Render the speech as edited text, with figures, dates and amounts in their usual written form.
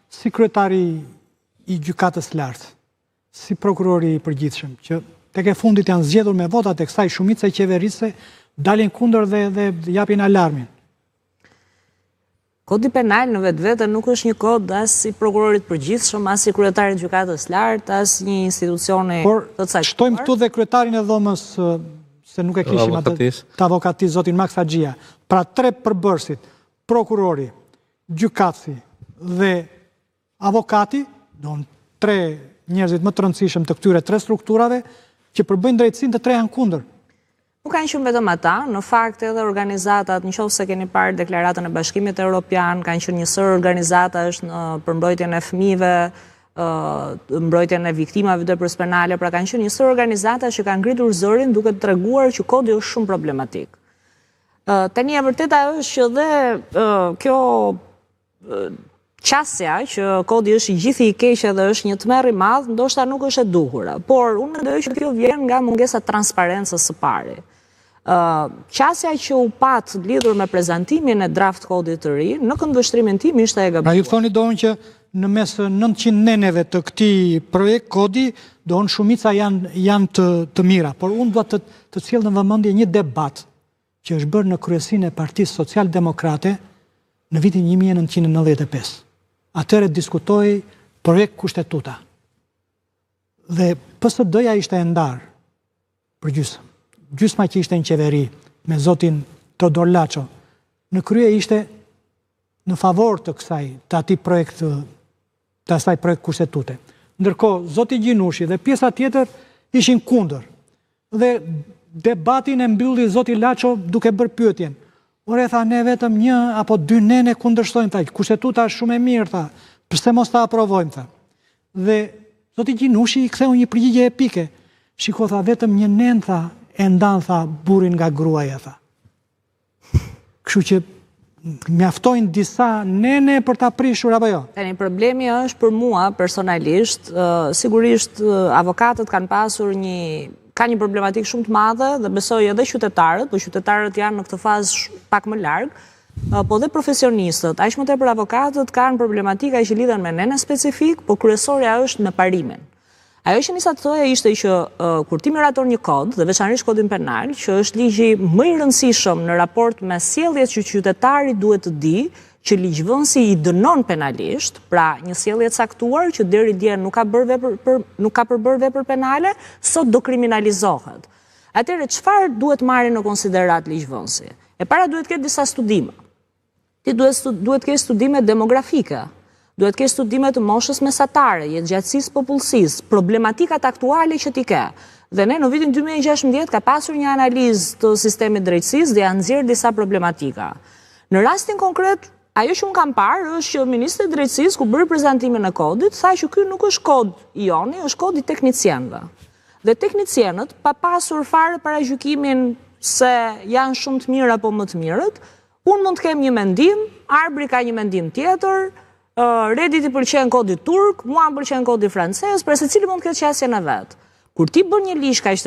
si kryetari i gjykatës lartë, si prokurori i përgjithshëm, që tek e fundit janë zgjedhur me votat e kësaj shumice qeverisë, dalin kundër dhe japin alarmin. Kodi penal në vetvete nuk është një kod as si prokurorit përgjithshëm, as si kryetarit gjykatës lartë, as një institucioni të caktuar. Por shtojmë këtu dhe kryetarin e dhomës, se nuk e kishim atë të avokatit zotin Max Haxhia. Pra 3 përbërësit, prokurori, gjykatësi dhe avokati, do në 3 njerëzit më të rëndësishëm të këtyre 3 strukturave, që përbëjnë drejtësinë, të 3 janë kundër. Nuk kanë qenë vetëm ata, në fakt edhe organizatat, nëse keni parë deklaratën e Bashkimit Evropian, kanë qenë një sër organizatash në përmbrojtjen e fëmijëve, mbrojtjen e viktimave të veprës penale, pra kanë qenë një sër organizatash që kanë ngritur zërin duke treguar që kodi është shumë problematik. Tani e vërteta është që dhe kjo qasja që kodi është i gjithë i keq dhe është një tmerr i madh, ndoshta nuk është e duhura, por unë mendoj që kjo vjen nga mungesa transparencës së pari. Qasja që u pat lidhur me prezantimin e draft kodit të ri, në këndvështrimin tim ishte e gabuar. Pra ju thoni doon që në mes 900 neneve të këtij projekt kodi, doon shumica janë të mira, por unë dua të sjell në vëmendje një debat që është bërë në kryesinë e Partisë Social-Demokrate në vitin 1995. Atëherë diskutoi projekt kushtetuta. Dhe PSD-ja ishte e ndarë për gjysmë. Gjysma që ishte në qeveri me zotin Todor Laço, në krye ishte në favor të asaj projekt kushtetute. Ndërkohë, zoti Gjinushi dhe pjesa tjetër ishin kundër. Dhe debatin e mbylli zoti Laço duke bërë pyetjen. Ore, tha, ne vetëm 1 apo 2 nene kundërshtojmë, tha, kushtetuta është shumë e mirë, tha, pse mos ta aprovojmë, tha. Dhe zoti Gjinushi i ktheu një përgjigje epike. Shiko, tha, vetëm 1 nen, tha, e ndan, tha, burin nga gruaja, tha. Kështu që mjaftojnë disa nene për ta prishur apo jo? Tani problemi është për mua personalisht, sigurisht avokatët kanë pasur ka një problematik shumë të madhe dhe besoj edhe qytetarët, po qytetarët janë në këtë fazë pak më larg, po dhe profesionistët, aq më tepër avokatët kanë problematika që lidhen me nene specifik, po kryesorja është me parimin. Ajo që nisa të thoja ishte që kur ti miraton një kod, dhe veçanërisht kodin penal, që është ligji më i rëndësishëm në raport me sjelljet që qytetari duhet të di, që ligjvënësi i dënon penalisht, pra një sjellje e caktuar që deri dje nuk ka përbërë vepër penale, sot do kriminalizohet. Atëherë çfarë duhet marrë në konsiderat ligjvënësi? E para duhet ketë disa studime. Ti duhet ketë studime demografike. Duhet ketë studime të moshës mesatare, jetëgjatësisë popullsisë, problematikat aktuale që ti ke. Dhe ne në vitin 2016 ka pasur një analizë të sistemit drejtësisë dhe janë nxjerrë disa problematika. Në rastin konkret, ajo që unë kam parë është që Ministri i Drejtësisë, kur bëri prezantimin e kodit, tha që ky nuk është kod i joni, është kod i teknicienëve. Dhe teknicienët, pa pasur fare paragjykimin se janë shumë të mirë apo më të mirët, unë mund të kem një mendim, Arbri ka një mendim tjetër, Redit i pëlqen kodi turk, mua më pëlqen kodi francez, për secili mund të ketë qasjen e vet. Kur ti bën një ligj kaq